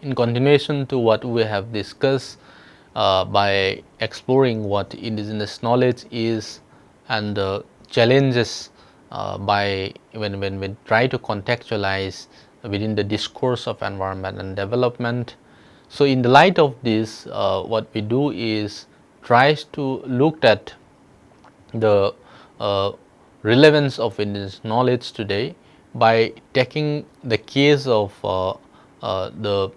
In continuation to what we have discussed by exploring what indigenous knowledge is and the challenges by when we try to contextualize within the discourse of environment and development. So in the light of this, what we do is tries to look at the relevance of indigenous knowledge today by taking the case of the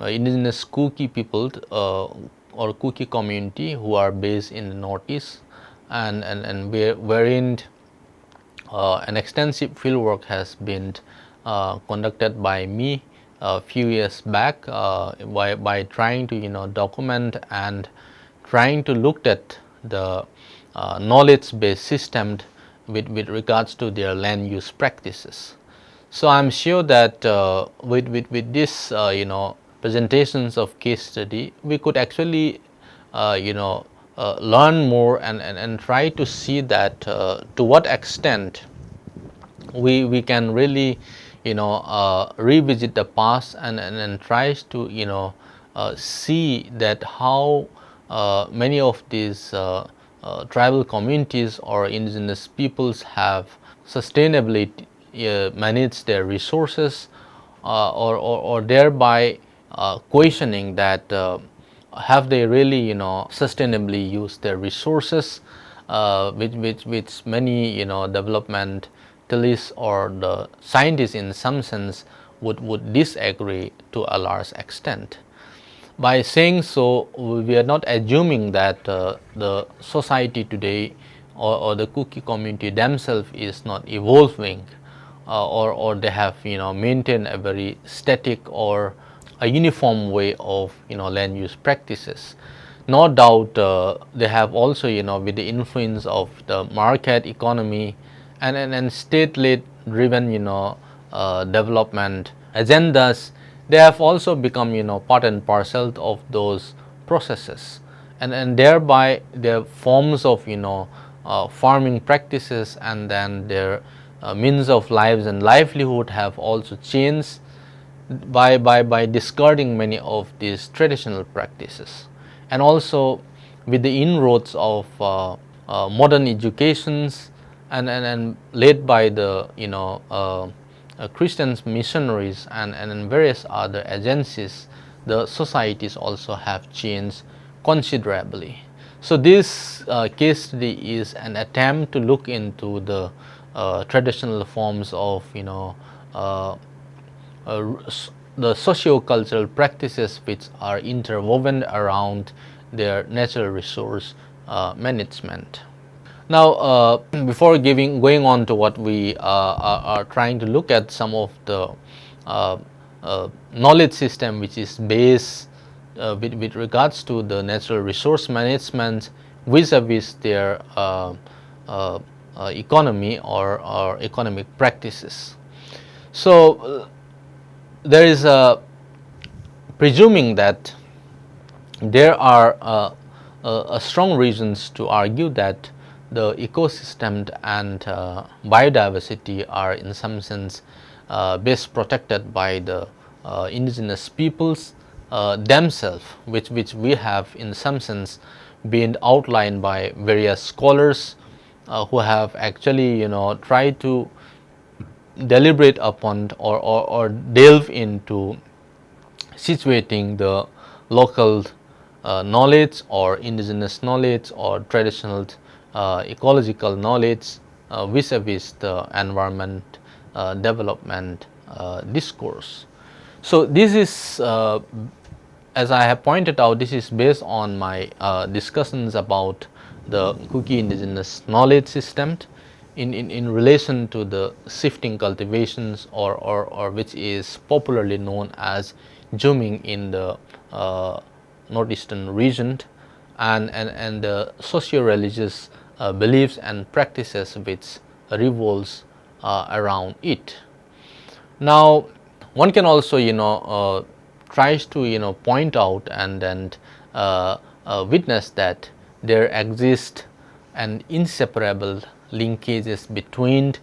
indigenous Kuki people or Kuki community who are based in the northeast, and wherein an extensive fieldwork has been conducted by me a few years back by trying to document and trying to look at the knowledge based system with regards to their land use practices. So I'm sure that with this presentations of case study, we could actually learn more and try to see that to what extent we can really revisit the past and tries to see that how many of these tribal communities or indigenous peoples have sustainably managed their resources or thereby questioning that have they really sustainably used their resources, which many developmentalists or the scientists in some sense would disagree to a large extent. By saying so, we are not assuming that the society today or the Kuki community themselves is not evolving or they have maintained a very static or a uniform way of land use practices. No doubt they have also with the influence of the market economy and state-led driven development agendas, they have also become part and parcel of those processes, and thereby their forms of farming practices and then their means of lives and livelihood have also changed by discarding many of these traditional practices. And also with the inroads of modern educations and led by the Christian missionaries and various other agencies, the societies also have changed considerably. So this case study is an attempt to look into the traditional forms of the socio-cultural practices which are interwoven around their natural resource management. Now, before going on to what we are trying to look at, some of the knowledge system which is based with regards to the natural resource management vis-a-vis their economy or economic practices. So there is a presuming that there are strong reasons to argue that the ecosystem and biodiversity are in some sense best protected by the indigenous peoples themselves, which we have in some sense been outlined by various scholars who have actually tried to deliberate upon or delve into situating the local knowledge or indigenous knowledge or traditional ecological knowledge vis-a-vis the environment development discourse. So this is as I have pointed out, this is based on my discussions about the Kuki indigenous knowledge system in relation to the shifting cultivations or which is popularly known as zooming in the northeastern region and the socio-religious beliefs and practices which revolves around it. Now, one can also tries to point out and then witness that there exist an inseparable linkages between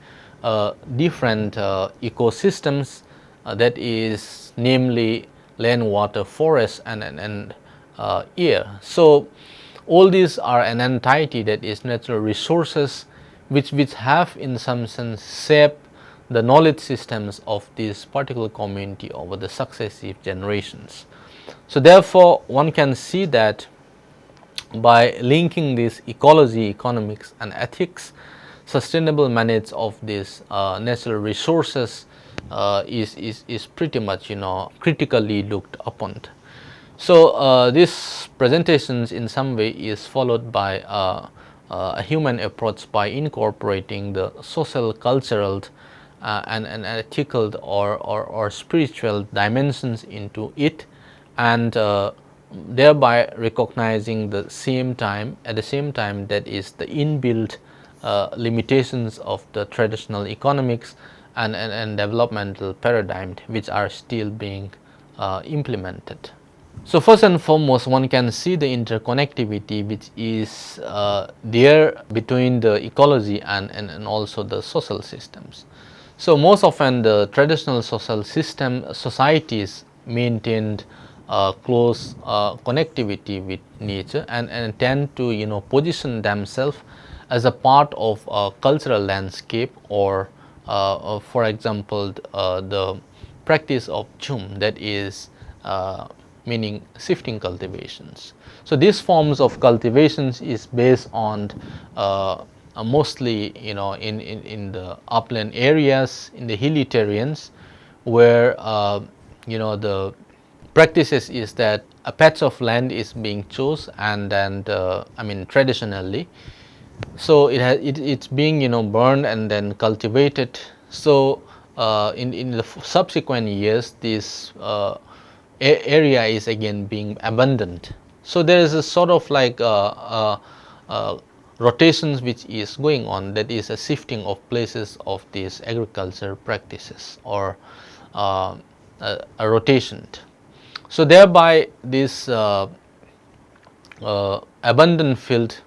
different ecosystems, that is namely land, water, forest, and air. So all these are an entity that is natural resources which have in some sense shaped the knowledge systems of this particular community over the successive generations. So therefore one can see that by linking this ecology, economics and ethics, sustainable management of these natural resources is pretty much critically looked upon. So this presentations in some way is followed by a human approach by incorporating the social, cultural and ethical or spiritual dimensions into it, and thereby recognizing the same time at the same time that is the inbuilt limitations of the traditional economics and developmental paradigm which are still being implemented. So first and foremost, one can see the interconnectivity which is there between the ecology and also the social systems. So most often the traditional social system societies maintained close connectivity with nature and tend to position themselves as a part of a cultural landscape, or for example the practice of Jhum, that is meaning shifting cultivations. So these forms of cultivations is based on mostly in the upland areas, in the hilly terrains, where the practices is that a patch of land is being chosen, and then traditionally, so it's being burned and then cultivated. So in the subsequent years, this area is again being abandoned. So there is a sort of like rotations which is going on, that is a shifting of places of these agriculture practices, or a rotation. So thereby this abandoned field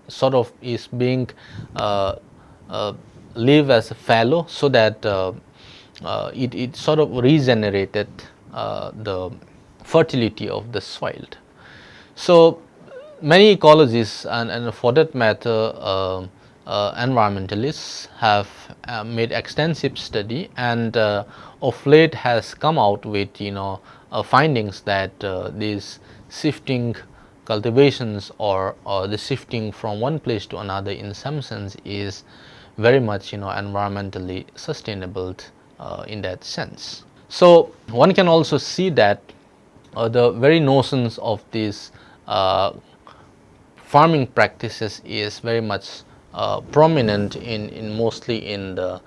sort of is being leave as a fallow, so that it sort of regenerated the fertility of the soil. So many ecologists and for that matter environmentalists have made extensive study, and of late has come out with findings that these shifting cultivations, or the shifting from one place to another in some sense, is very much environmentally sustainable in that sense. So one can also see that the very notions of these farming practices is very much prominent in mostly in the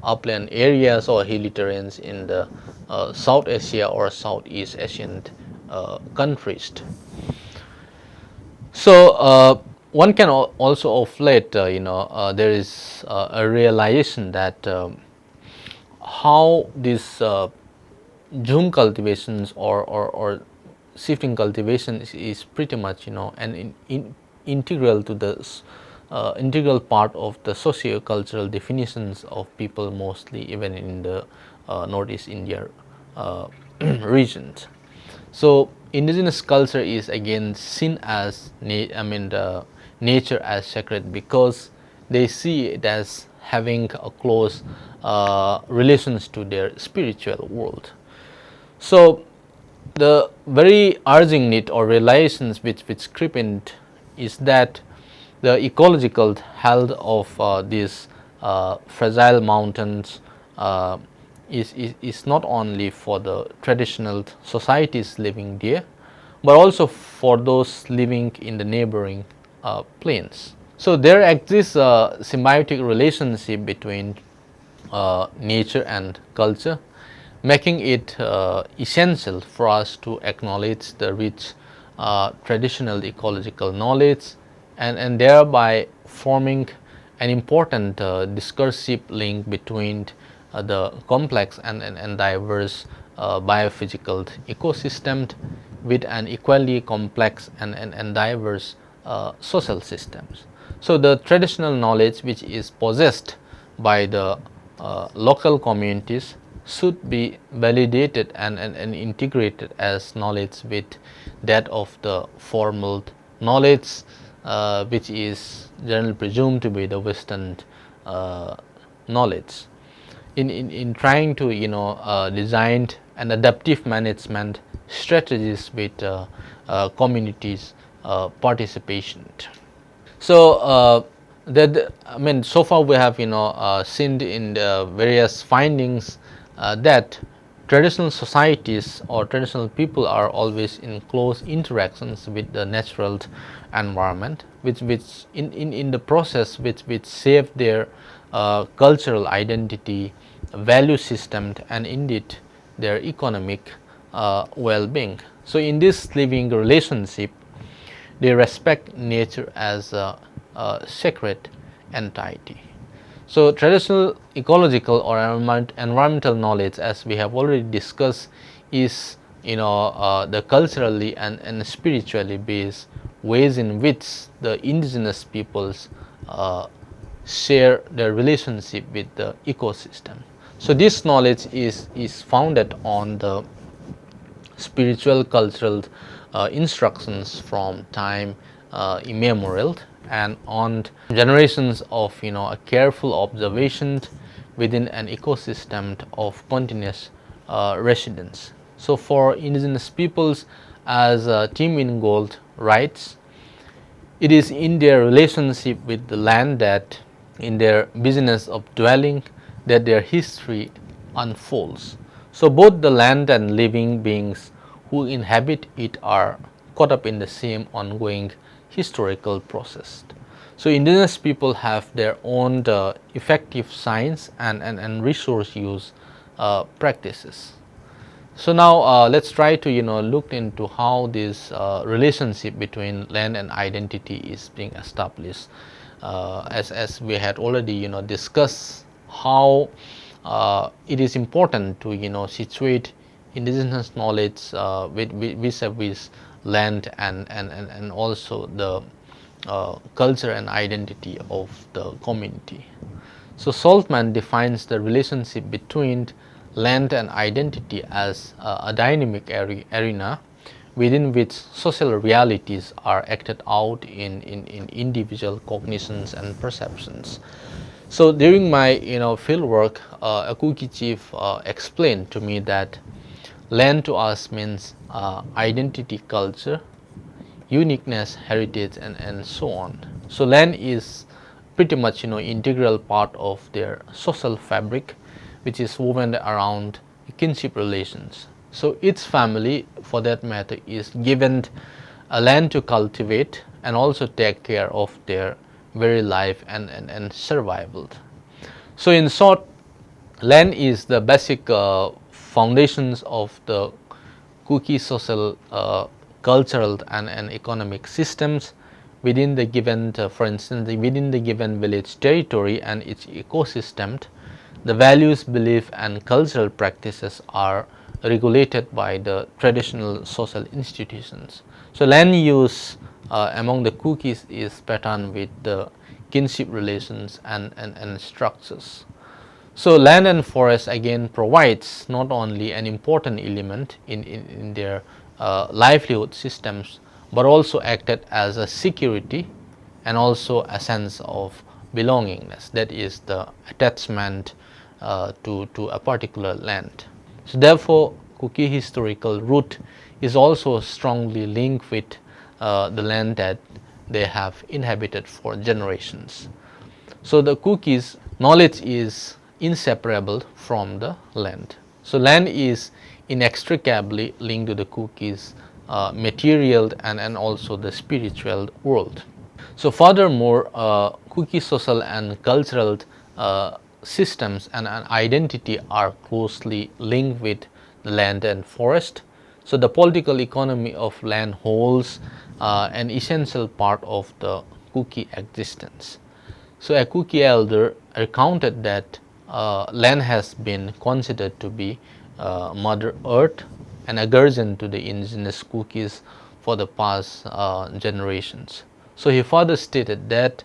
upland areas or hilly terrains in the South Asia or Southeast Asian countries. So one can also of late there is a realization that how this Jhum cultivations or shifting cultivation is pretty much an integral to the integral part of the socio-cultural definitions of people, mostly even in the Northeast India regions. So indigenous culture is again seen as nature as sacred, because they see it as having a close relations to their spiritual world. So the very urging need or relations which creep in is that the ecological health of these fragile mountains is not only for the traditional societies living there, but also for those living in the neighboring plains. So there exists a symbiotic relationship between nature and culture, making it essential for us to acknowledge the rich traditional ecological knowledge, and thereby forming an important discursive link between the complex and diverse biophysical ecosystem with an equally complex and diverse social systems. So the traditional knowledge which is possessed by the local communities should be validated and integrated as knowledge with that of the formal knowledge, which is generally presumed to be the Western uh, knowledge. In trying to design an adaptive management strategies with communities participation. So I mean, so far we have seen in the various findings that traditional societies or traditional people are always in close interactions with the natural environment, which in the process which shape their cultural identity, value system, and indeed their economic well-being. So in this living relationship, they respect nature as a sacred entity. So traditional ecological or environmental knowledge, as we have already discussed, is the culturally and spiritually based ways in which the indigenous peoples share their relationship with the ecosystem. So this knowledge is founded on the spiritual cultural instructions from time immemorial, and on generations of a careful observation within an ecosystem of continuous residence. So for indigenous peoples, as Tim Ingold writes, it is in their relationship with the land, that in their business of dwelling, that their history unfolds. So both the land and living beings who inhabit it are caught up in the same ongoing historical process. So indigenous people have their own effective science and resource use practices. So now let's try to look into how this relationship between land and identity is being established. As we had already discussed how it is important to situate indigenous knowledge with vis-a-vis land and also the culture and identity of the community. So Saltman defines the relationship between land and identity as a dynamic arena within which social realities are acted out in individual cognitions and perceptions. So during my field work, a Kuki chief explained to me that land to us means identity, culture, uniqueness, heritage, and so on. So land is pretty much integral part of their social fabric, which is woven around kinship relations. So each family, for that matter, is given a land to cultivate and also take care of their very life and survival. So in short, land is the basic foundations of the Kuki social, cultural and economic systems within the given, for instance, within the given village territory and its ecosystem. The values, belief, and cultural practices are regulated by the traditional social institutions. So land use among the Kukis is patterned with the kinship relations and structures. So land and forest again provides not only an important element in their livelihood systems, but also acted as a security and also a sense of belongingness, that is the attachment to a particular land. So therefore, Kuki historical root is also strongly linked with the land that they have inhabited for generations. So the Kukis knowledge is inseparable from the land. So land is inextricably linked to the Kukis material and also the spiritual world. So furthermore, Kuki social and cultural systems and identity are closely linked with the land and forest. So the political economy of land holds an essential part of the Kuki existence. So a Kuki elder recounted that land has been considered to be Mother Earth and a guardian to the indigenous Kukis for the past generations. So he further stated that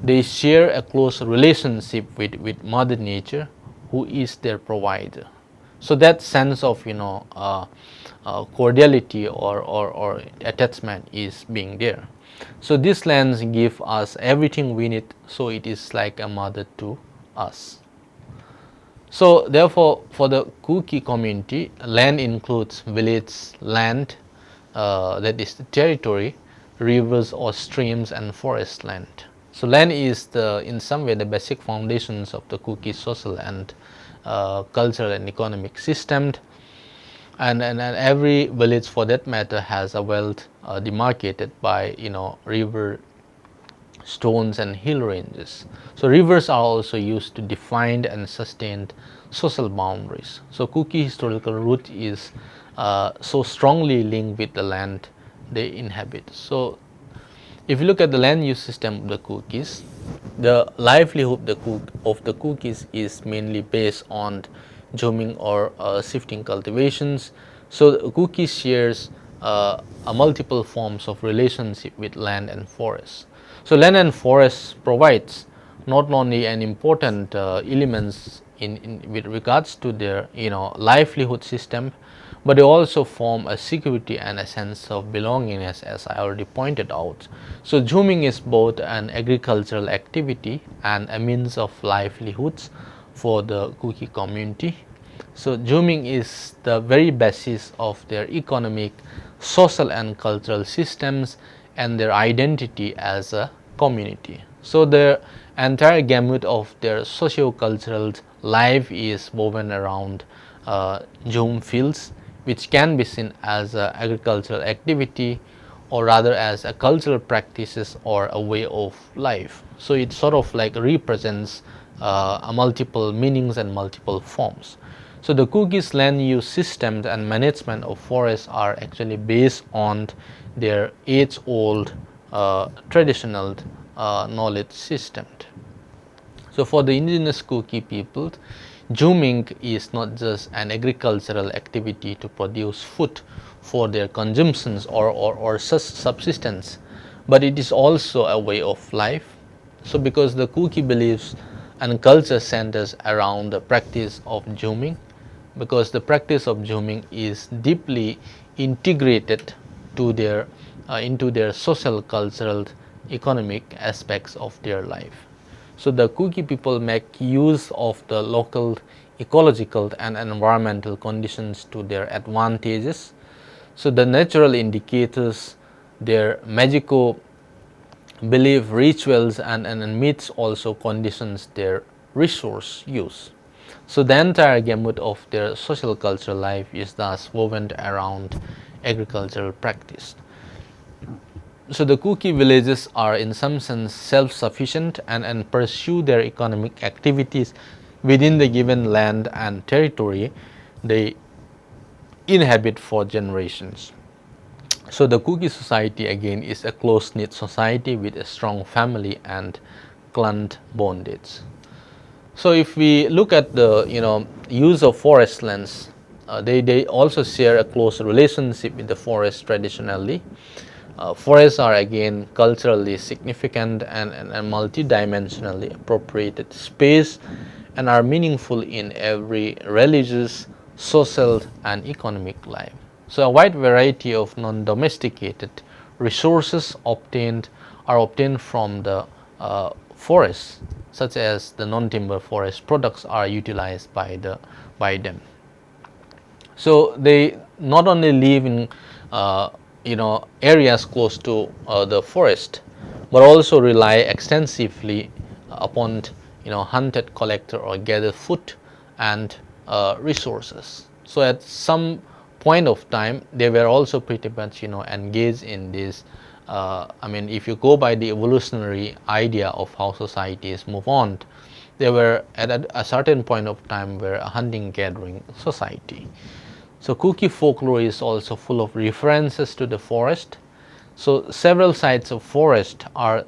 they share a close relationship with Mother Nature, who is their provider. So that sense of cordiality or attachment is being there. So this lands give us everything we need, so it is like a mother to us. So therefore, for the Kuki community, land includes village land, that is the territory, rivers or streams, and forest land. So land is in some way the basic foundations of the Kuki social and cultural and economic system, and every village for that matter has a wealth demarcated by river, stones, and hill ranges. So rivers are also used to define and sustain social boundaries. So Kuki historical root is so strongly linked with the land they inhabit. So if you look at the land use system of the Kukis, the livelihood of the Kukis is mainly based on jooming or shifting cultivations. So the Kukis shares a multiple forms of relationship with land and forest. So land and forest provides not only an important elements in with regards to their livelihood system, but they also form a security and a sense of belongingness, as I already pointed out. So jooming is both an agricultural activity and a means of livelihoods for the Kuki community. So jooming is the very basis of their economic, social, and cultural systems and their identity as a community. So the entire gamut of their socio-cultural life is woven around joom fields, which can be seen as an agricultural activity or rather as a cultural practices or a way of life. So it sort of like represents a multiple meanings and multiple forms. So the Kukis land use systems and management of forests are actually based on their age-old traditional knowledge system. So for the indigenous Kuki people, jooming is not just an agricultural activity to produce food for their consumptions or subsistence, but it is also a way of life. So because the Kuki beliefs and culture centers around the practice of jooming, because the practice of jooming is deeply integrated to their into their social, cultural, economic aspects of their life. So the Kuki people make use of the local ecological and environmental conditions to their advantages. So the natural indicators, their magical belief rituals and myths also conditions their resource use. So the entire gamut of their social cultural life is thus woven around agricultural practice. So the Kuki villages are in some sense self-sufficient and pursue their economic activities within the given land and territory they inhabit for generations. So the Kuki society again is a close-knit society with a strong family and clan bondage. So if we look at the use of forest lands, they also share a close relationship with the forest traditionally. Forests are again culturally significant and multidimensionally appropriated space and are meaningful in every religious, social, and economic life. So a wide variety of non-domesticated resources are obtained from the forests, such as the non-timber forest products are utilized by them. So they not only live in areas close to the forest, but also rely extensively upon hunted, collector, or gather food and resources. So at some point of time, they were also pretty much engaged in this. If you go by the evolutionary idea of how societies move on, they were at a certain point of time were a hunting-gathering society. So Kuki folklore is also full of references to the forest. So several sites of forest are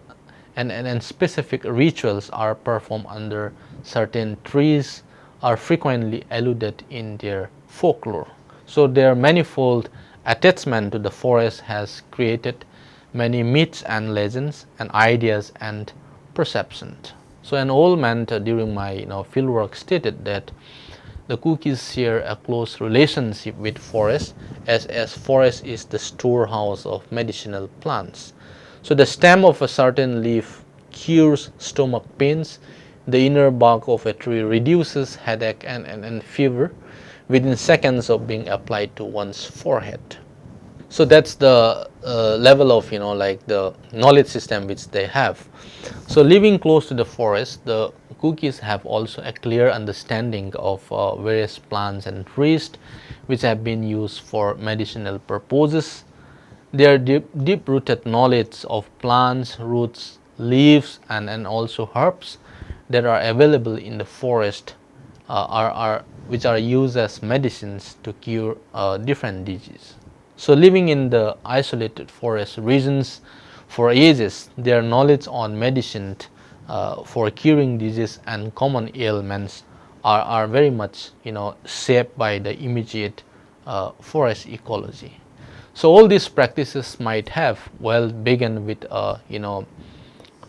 and specific rituals are performed under certain trees are frequently alluded in their folklore. So their manifold attachment to the forest has created many myths and legends and ideas and perceptions. So an old mentor during my fieldwork stated that the Kukis share a close relationship with forest, as forest is the storehouse of medicinal plants. So the stem of a certain leaf cures stomach pains, the inner bark of a tree reduces headache and fever within seconds of being applied to one's forehead. So that's the level of, like the knowledge system which they have. So living close to the forest, the Kukis have also a clear understanding of various plants and trees which have been used for medicinal purposes. Their deep rooted knowledge of plants, roots, leaves, and also herbs that are available in the forest are which are used as medicines to cure different diseases. So living in the isolated forest regions for ages, their knowledge on medicine for curing disease and common ailments are very much shaped by the immediate forest ecology. So all these practices might have well begun with a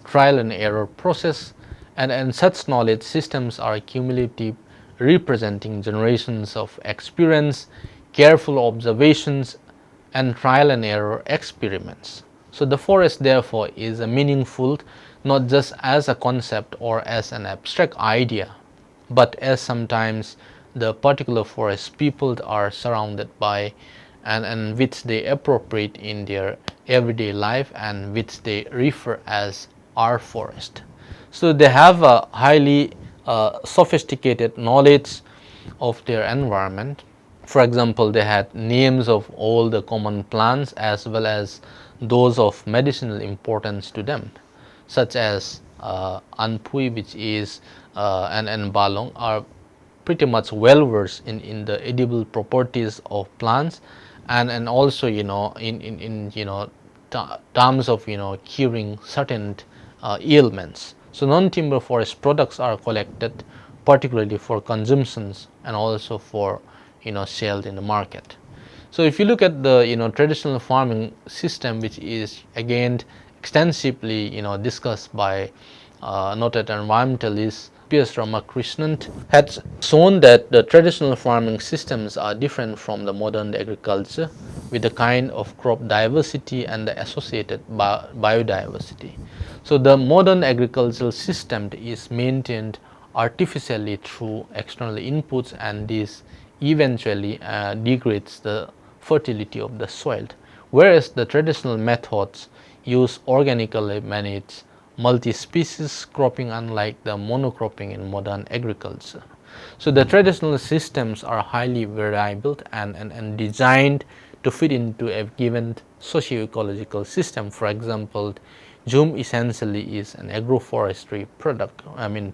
trial and error process, and such knowledge systems are cumulative, representing generations of experience, careful observations, and trial and error experiments. So the forest therefore is a meaningful not just as a concept or as an abstract idea, but as sometimes the particular forest people are surrounded by, and which they appropriate in their everyday life, and which they refer as our forest. So they have a highly sophisticated knowledge of their environment. For example, they had names of all the common plants as well as those of medicinal importance to them, such as Anpui, which is and Balong, are pretty much well versed in the edible properties of plants, and also in terms of curing certain ailments. So non-timber forest products are collected particularly for consumptions and also for sale in the market. So if you look at the traditional farming system, which is again extensively discussed by noted environmentalist P.S. Ramakrishnan, had shown that the traditional farming systems are different from the modern agriculture, with the kind of crop diversity and the associated biodiversity. So the modern agricultural system is maintained artificially through external inputs, and this eventually degrades the fertility of the soil, whereas the traditional methods use organically managed multi-species cropping, unlike the monocropping in modern agriculture. So the traditional systems are highly variable and designed to fit into a given socio-ecological system. For example, Zoom essentially is an agroforestry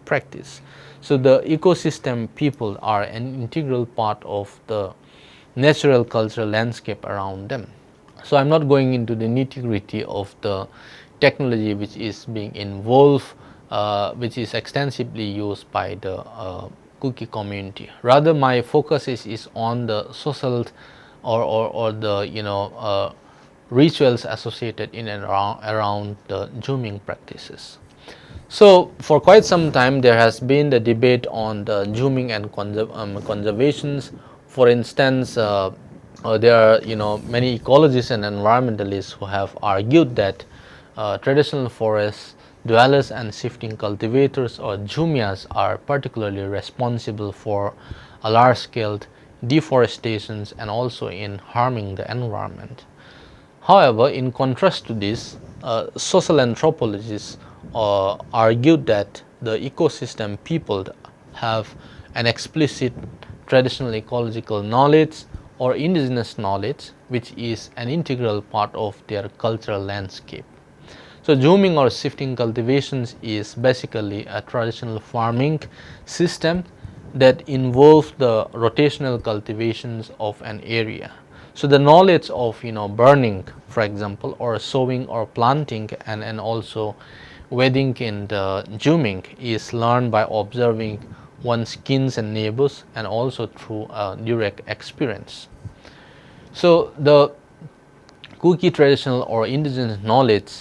practice. So the ecosystem people are an integral part of the natural cultural landscape around them. So I'm not going into the nitty-gritty of the technology which is being involved, which is extensively used by the Kuki community. Rather, my focus is on the social or the rituals associated in and around the zooming practices. So for quite some time there has been the debate on the zooming and conservations. For instance, there are many ecologists and environmentalists who have argued that traditional forests dwellers and shifting cultivators or Jumias are particularly responsible for a large-scale deforestation and also in harming the environment. However, in contrast to this, social anthropologists argued that the ecosystem people have an explicit traditional ecological knowledge or indigenous knowledge, which is an integral part of their cultural landscape. So zooming or shifting cultivations is basically a traditional farming system that involves the rotational cultivations of an area. So the knowledge of burning, for example, or sowing or planting, and also weeding in the zooming is learned by observing one's kins and neighbors, and also through direct experience. So the Kuki traditional or indigenous knowledge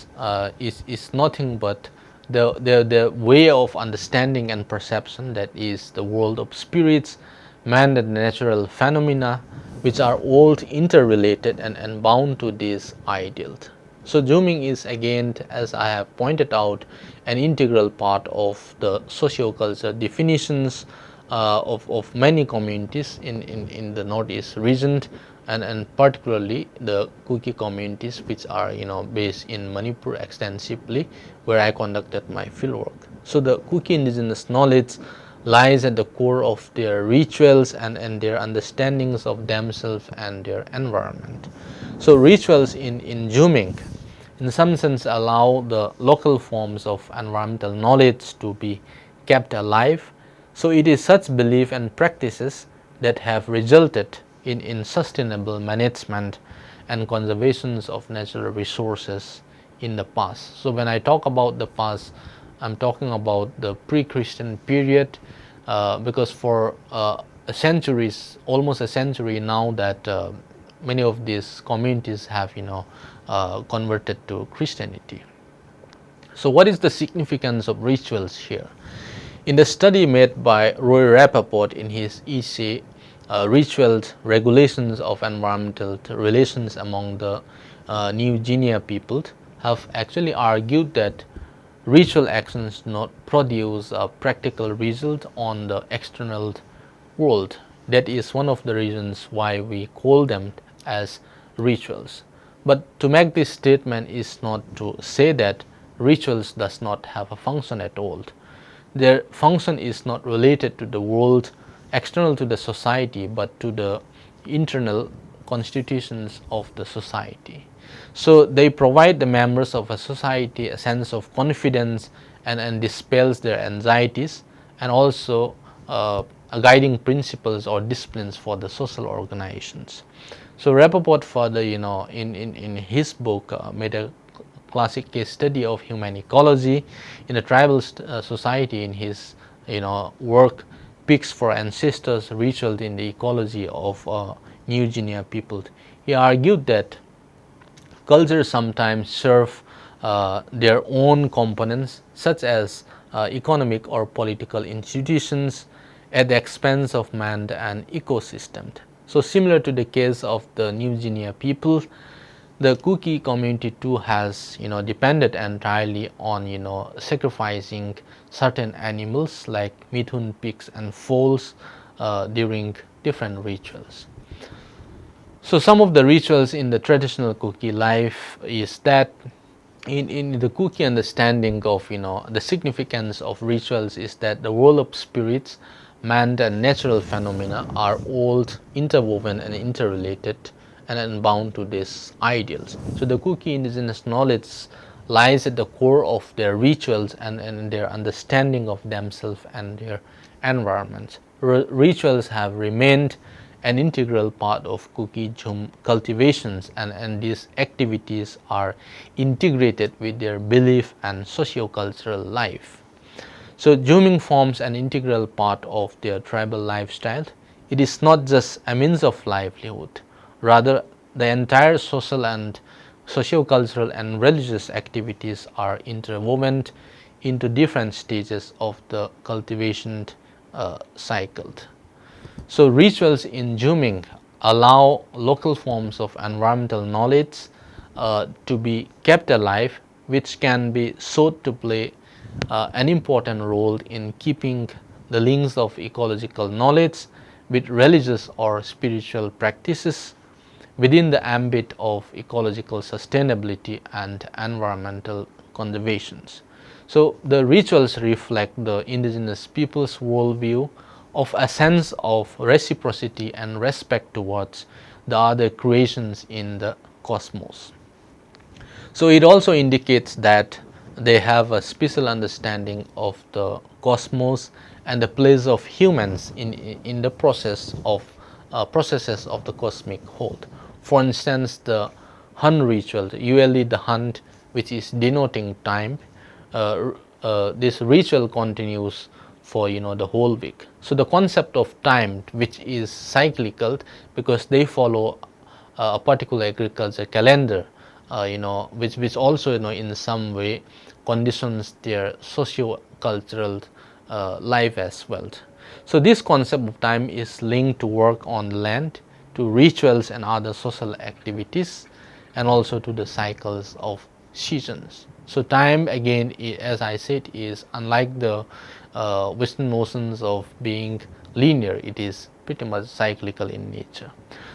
is nothing but the way of understanding and perception, that is the world of spirits, man and natural phenomena which are all interrelated and bound to these ideals. So zooming is again, as I have pointed out, an integral part of the socio-culture definitions of many communities in the Northeast region, and particularly the Kuki communities which are based in Manipur extensively, where I conducted my fieldwork. So the Kuki indigenous knowledge lies at the core of their rituals and their understandings of themselves and their environment. So rituals in zooming in some sense allow the local forms of environmental knowledge to be kept alive. So it is such belief and practices that have resulted in sustainable management and conservations of natural resources in the past. So when I talk about the past, I'm talking about the pre-Christian period, because for centuries, almost a century now, that many of these communities have converted to Christianity. So what is the significance of rituals here? In the study made by Roy Rappaport in his essay, Rituals, Regulations of Environmental Relations Among the New Guinea People, have actually argued that ritual actions do not produce a practical result on the external world. That is one of the reasons why we call them as rituals. But to make this statement is not to say that rituals does not have a function at all. Their function is not related to the world external to the society, but to the internal constitutions of the society. So they provide the members of a society a sense of confidence and dispels their anxieties, and also guiding principles or disciplines for the social organizations. So Rappaport further, in his book, made a classic case study of human ecology in a tribal society. In his work, Pigs for Ancestors, Rituals in the Ecology of New Guinea People, he argued that cultures sometimes serve their own components, such as economic or political institutions, at the expense of man and ecosystem. So similar to the case of the New Guinea people, the Kuki community too has depended entirely on sacrificing certain animals like mithun, pigs and foals during different rituals. So some of the rituals in the traditional Kuki life is that in the Kuki understanding of the significance of rituals is that the world of spirits, man and natural phenomena are all interwoven and interrelated and bound to these ideals. So the Kuki indigenous knowledge lies at the core of their rituals and their understanding of themselves and their environments. Rituals have remained an integral part of Kuki Jum cultivations, and these activities are integrated with their belief and socio-cultural life. So zooming forms an integral part of their tribal lifestyle. It is not just a means of livelihood, rather the entire social and socio-cultural and religious activities are interwoven into different stages of the cultivation cycle. So rituals in zooming allow local forms of environmental knowledge to be kept alive, which can be sought to play an important role in keeping the links of ecological knowledge with religious or spiritual practices within the ambit of ecological sustainability and environmental conservations. So the rituals reflect the indigenous people's worldview of a sense of reciprocity and respect towards the other creations in the cosmos. So it also indicates that they have a special understanding of the cosmos and the place of humans in the processes of the cosmic whole. For instance, the hunt ritual, usually the hunt which is denoting time, this ritual continues for the whole week. So the concept of time, which is cyclical because they follow a particular agriculture calendar, which also in some way conditions their socio-cultural life as well. So this concept of time is linked to work on the land, to rituals and other social activities, and also to the cycles of seasons. So time, again, as I said, is unlike the Western notions of being linear. It is pretty much cyclical in nature.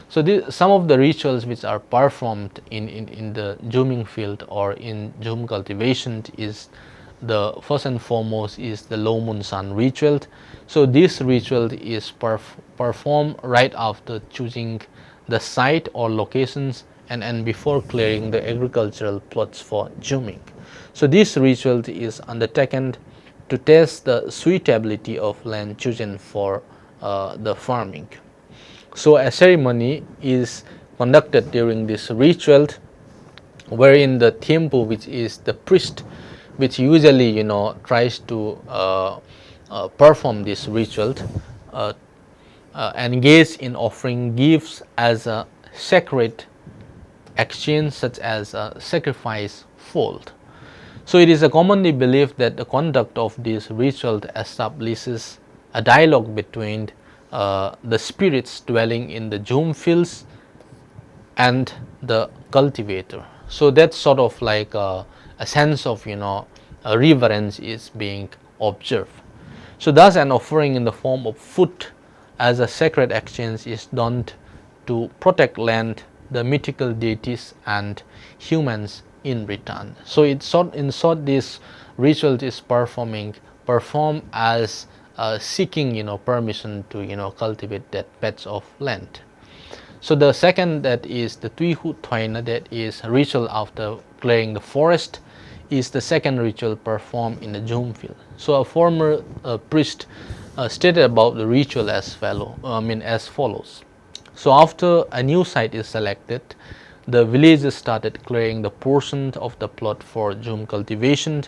So some of the rituals which are performed in the zooming field or in zoom cultivation is the first and foremost is the low moon sun ritual. So this ritual is performed right after choosing the site or locations and before clearing the agricultural plots for zooming. So this ritual is undertaken to test the suitability of land chosen for the farming. So a ceremony is conducted during this ritual, wherein the tempo, which is the priest, which usually tries to perform this ritual, uh, engage in offering gifts as a sacred exchange, such as a sacrifice fold. So it is a commonly believed that the conduct of this ritual establishes a dialogue between the spirits dwelling in the zoom fields and the cultivator. So that's sort of like a sense of a reverence is being observed. So thus an offering in the form of food as a sacred exchange is done to protect land, the mythical deities and humans in return. So in short, this ritual is performed as seeking permission to cultivate that patch of land. So the second, that is the Tuihu Thoina, that is ritual after clearing the forest, is the second ritual performed in the zoom field. So a former priest stated about the ritual as follows. So after a new site is selected, the villagers started clearing the portion of the plot for zoom cultivation.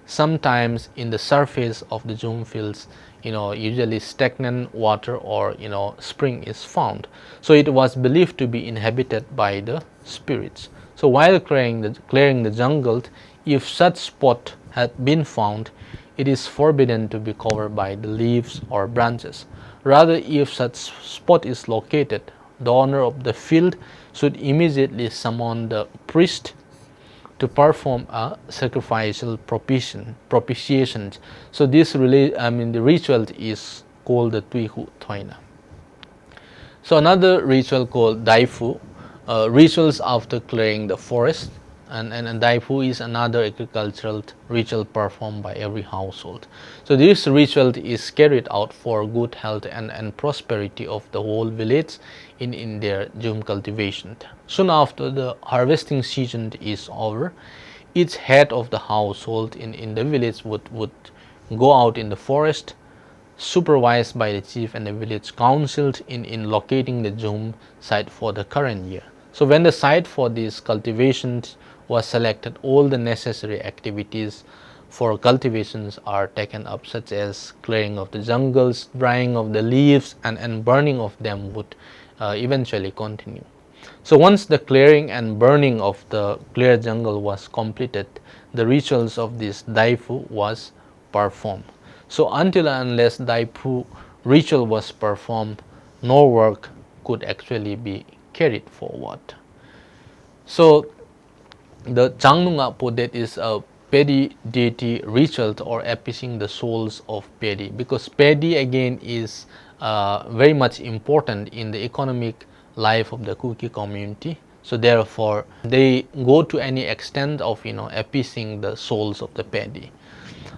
Sometimes in the surface of the zoom fields, usually stagnant water or spring is found. So it was believed to be inhabited by the spirits. So while clearing the jungle, if such spot had been found, it is forbidden to be covered by the leaves or branches. Rather, if such spot is located, the owner of the field should immediately summon the priest to perform a sacrificial propitiation. So this the ritual is called the Tuihu Thoina. So another ritual called Daifu, rituals after clearing the forest, and Daifu is another agricultural ritual performed by every household. So this ritual is carried out for good health and prosperity of the whole village in their zoom cultivation. Soon after the harvesting season is over, each head of the household in the village would go out in the forest, supervised by the chief and the village council in locating the zoom site for the current year. So when the site for these cultivations was selected, all the necessary activities for cultivations are taken up, such as clearing of the jungles, drying of the leaves, and burning of them would eventually continue. So once the clearing and burning of the clear jungle was completed, the rituals of this Daifu was performed. So until and unless Daifu ritual was performed, no work could actually be carried forward. So the Changnunga, that is a paddy deity ritual or appeasing the souls of paddy, because paddy again is very much important in the economic life of the Kuki community. So therefore they go to any extent of appeasing the souls of the paddy.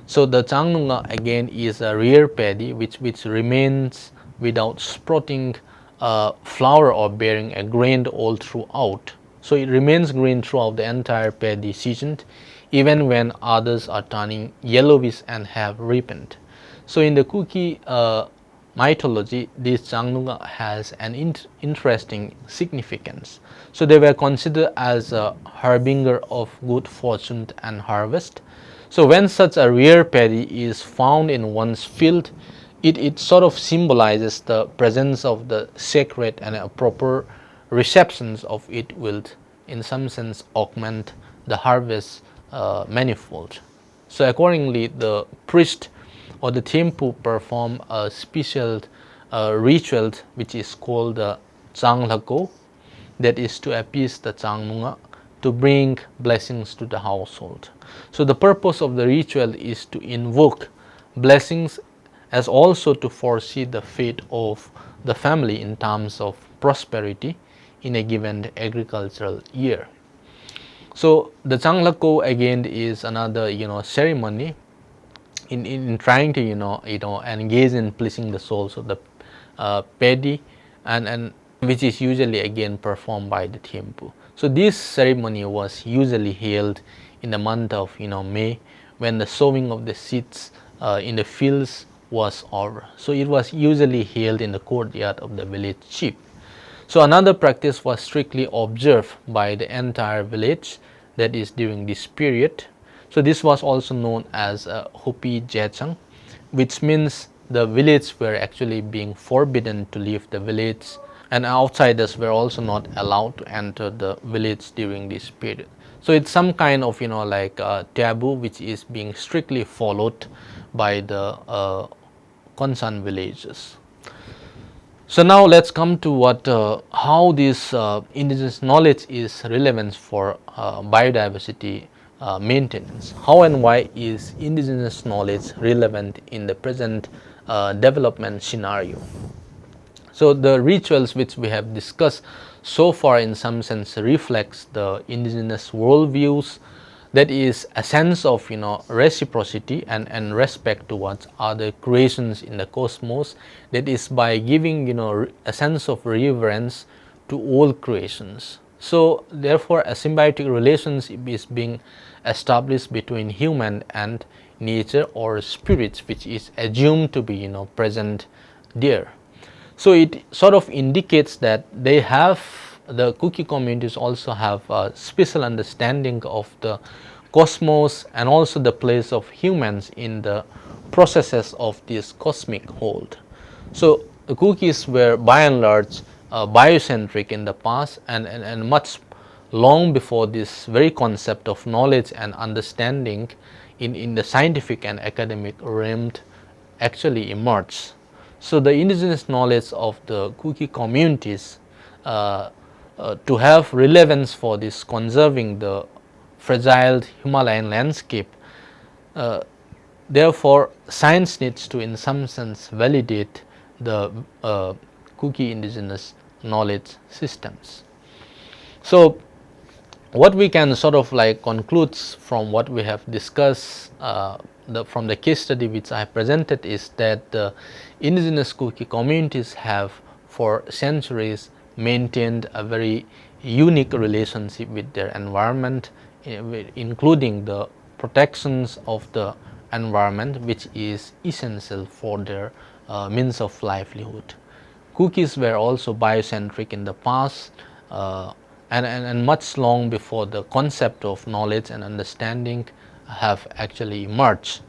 So the Changnunga again is a rare paddy which remains without sprouting flower or bearing a grain all throughout. So it remains green throughout the entire paddy season, even when others are turning yellowish and have ripened. So in the Kuki mythology, this Changnunga has an interesting significance. So they were considered as a harbinger of good fortune and harvest. So when such a rare paddy is found in one's field, it sort of symbolizes the presence of the sacred, and a proper receptions of it will in some sense augment the harvest manifold. So accordingly, the priest or the Thimphu perform a special ritual which is called the Changlako, that is to appease the Changnunga, to bring blessings to the household. So the purpose of the ritual is to invoke blessings as also to foresee the fate of the family in terms of prosperity in a given agricultural year. So the Changlako again is another ceremony in trying to engage in pleasing the souls of the paddy, and which is usually again performed by the Thimphu. So this ceremony was usually held in the month of May, when the sowing of the seeds in the fields was over. So it was usually held in the courtyard of the village chief. So another practice was strictly observed by the entire village, that is during this period. So this was also known as Hopi Jechang, which means the village were actually being forbidden to leave the village, and outsiders were also not allowed to enter the village during this period. So it's some kind of taboo which is being strictly followed by the concerned villagers. So now let's come to what how this indigenous knowledge is relevant for biodiversity maintenance. How and why is indigenous knowledge relevant in the present development scenario? So the rituals which we have discussed so far in some sense reflects the indigenous worldviews, that is a sense of reciprocity and respect towards other creations in the cosmos, that is by giving a sense of reverence to all creations. So therefore a symbiotic relationship is being established between human and nature or spirits, which is assumed to be present there. So it sort of indicates that they have, the Kuki communities also have a special understanding of the cosmos and also the place of humans in the processes of this cosmic whole. So the Kukis were by and large biocentric in the past, and much long before this very concept of knowledge and understanding in the scientific and academic realm actually emerged. So the indigenous knowledge of the Kuki communities to have relevance for this conserving the fragile Himalayan landscape, therefore science needs to in some sense validate the Kuki indigenous knowledge systems. So what we can sort of conclude from what we have discussed from the case study which I presented is that the indigenous Kuki communities have for centuries maintained a very unique relationship with their environment, including the protections of the environment, which is essential for their means of livelihood. Kukis were also biocentric in the past, and much long before the concept of knowledge and understanding have actually emerged.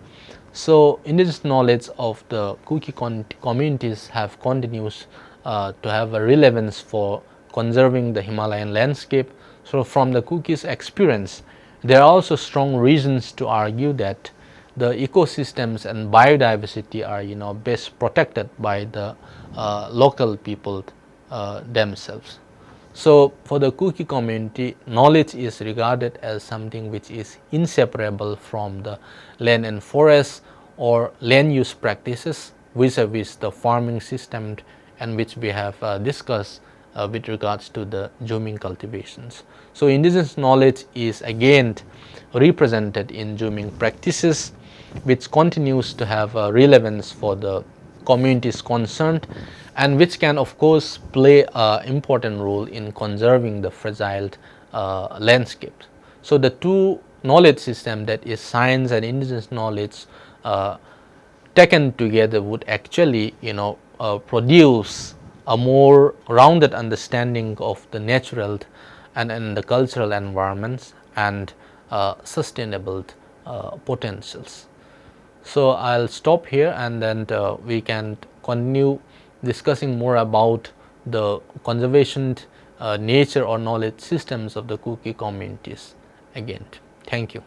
So indigenous knowledge of the Kuki communities have continues to have a relevance for conserving the Himalayan landscape. So from the Kukis experience, there are also strong reasons to argue that the ecosystems and biodiversity are best protected by the local people themselves. So for the Kuki community, knowledge is regarded as something which is inseparable from the land and forest or land use practices vis-a-vis the farming system, and which we have discussed with regards to the zooming cultivations. So indigenous knowledge is again represented in zooming practices, which continues to have relevance for the communities concerned, and which can of course play an important role in conserving the fragile landscape. So the two knowledge system, that is science and indigenous knowledge, taken together would actually produce a more rounded understanding of the natural and the cultural environments and sustainable potentials. So I'll stop here, and then we can continue discussing more about the conservation nature or knowledge systems of the Kuki communities again. Thank you.